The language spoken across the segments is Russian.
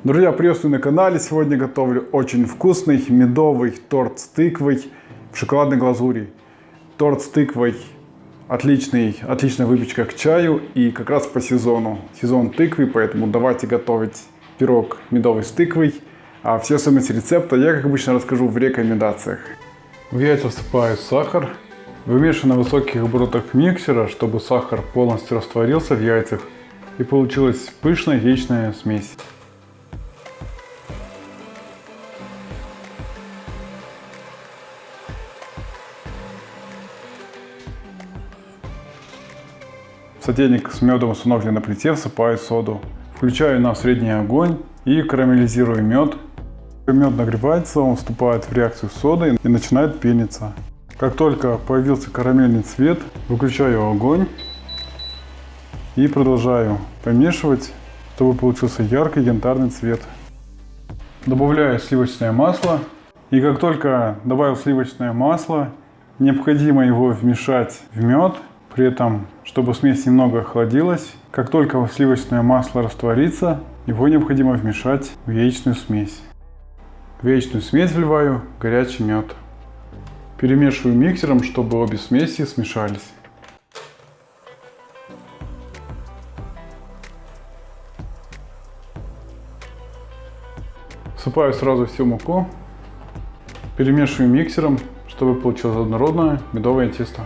Друзья, приветствую на канале. Сегодня готовлю очень вкусный медовый торт с тыквой в шоколадной глазури. Торт с тыквой отличная выпечка к чаю и как раз по сезону. Сезон тыквы, поэтому давайте готовить пирог медовый с тыквой. А все особенности рецепта я, как обычно, расскажу в рекомендациях. В яйца всыпаю сахар. Вымешиваю на высоких оборотах миксера, чтобы сахар полностью растворился в яйцах и получилась пышная яичная смесь. В сотейник с медом, установленный на плите, всыпаю соду. Включаю на средний огонь и карамелизирую мед. Мед нагревается, он вступает в реакцию с содой и начинает пениться. Как только появился карамельный цвет, выключаю огонь и продолжаю помешивать, чтобы получился яркий янтарный цвет. Добавляю сливочное масло. И как только добавил сливочное масло, необходимо его вмешать в мед. При этом, чтобы смесь немного охладилась, как только сливочное масло растворится, его необходимо вмешать в яичную смесь. В яичную смесь вливаю горячий мед. Перемешиваю миксером, чтобы обе смеси смешались. Всыпаю сразу всю муку. Перемешиваю миксером, чтобы получилось однородное медовое тесто.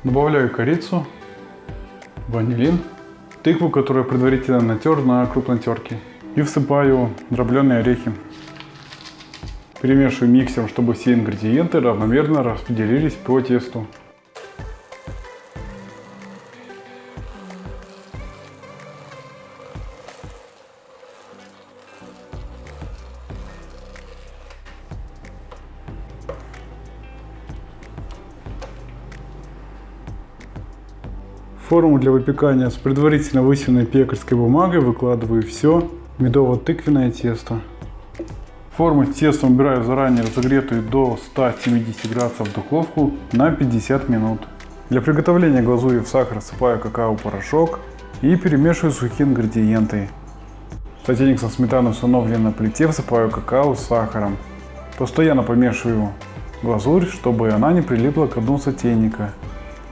Добавляю корицу, ванилин, тыкву, которую предварительно натер на крупной терке, и всыпаю дробленые орехи. Перемешиваю миксером, чтобы все ингредиенты равномерно распределились по тесту. В форму для выпекания с предварительно высеянной пекарской бумагой выкладываю все медово-тыквенное тесто. Форму с тестом убираю заранее разогретую до 170 градусов духовку на 50 минут. Для приготовления глазури в сахар всыпаю какао-порошок и перемешиваю сухие ингредиенты. В сотейник со сметаной, установленный на плите, всыпаю какао с сахаром. Постоянно помешиваю глазурь, чтобы она не прилипла к дну сотейника.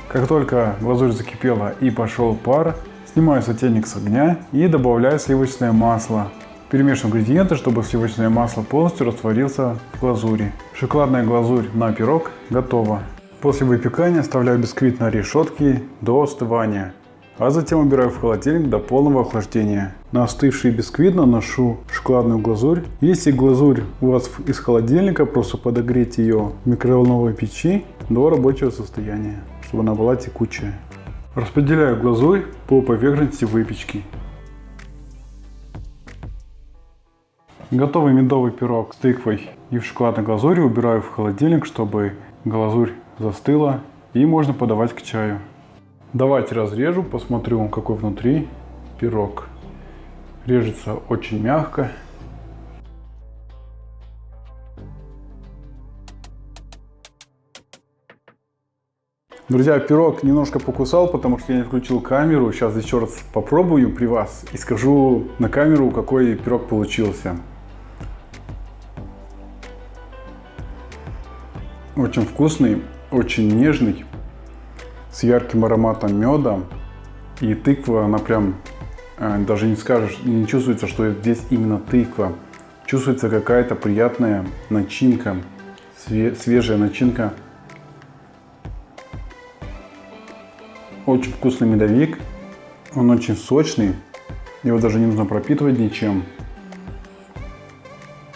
Как только глазурь закипела и пошел пар, снимаю сотейник с огня и добавляю сливочное масло. Перемешиваю ингредиенты, чтобы сливочное масло полностью растворился в глазури. Шоколадная глазурь на пирог готова. После выпекания оставляю бисквит на решетке до остывания, а затем убираю в холодильник до полного охлаждения. На остывший бисквит наношу шоколадную глазурь. Если глазурь у вас из холодильника, просто подогреть ее в микроволновой печи до рабочего состояния, чтобы она была текучая. Распределяю глазурь по поверхности выпечки. Готовый медовый пирог с тыквой и в шоколадной глазури убираю в холодильник, чтобы глазурь застыла и можно подавать к чаю. Давайте разрежу, посмотрю, какой внутри пирог. Режется очень мягко. Друзья, пирог немножко покусал, потому что я не включил камеру. Сейчас еще раз попробую при вас и скажу на камеру, какой пирог получился. Очень вкусный, очень нежный, с ярким ароматом меда. И тыква, она прям, даже не скажешь, не чувствуется, что здесь именно тыква. Чувствуется какая-то приятная начинка, свежая начинка. Очень вкусный медовик, он очень сочный, его даже не нужно пропитывать ничем.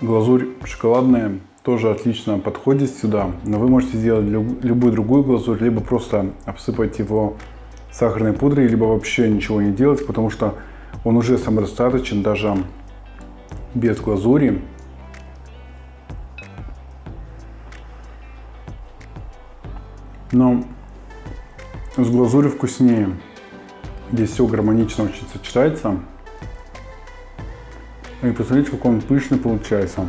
Глазурь шоколадная тоже отлично подходит сюда, но вы можете сделать любую другую глазурь, либо просто обсыпать его сахарной пудрой, либо вообще ничего не делать, потому что он уже самодостаточен даже без глазури. Но с глазурью вкуснее. Здесь все гармонично очень сочетается. И посмотрите, как он пышный получается.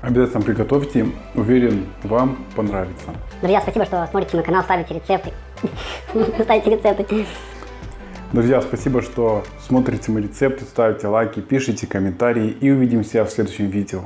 Обязательно приготовьте, уверен, вам понравится. Друзья, спасибо, что смотрите мой канал, ставите рецепты. ставите рецепты. Друзья, спасибо, что смотрите мои рецепты, ставите лайки, пишите комментарии и увидимся в следующем видео.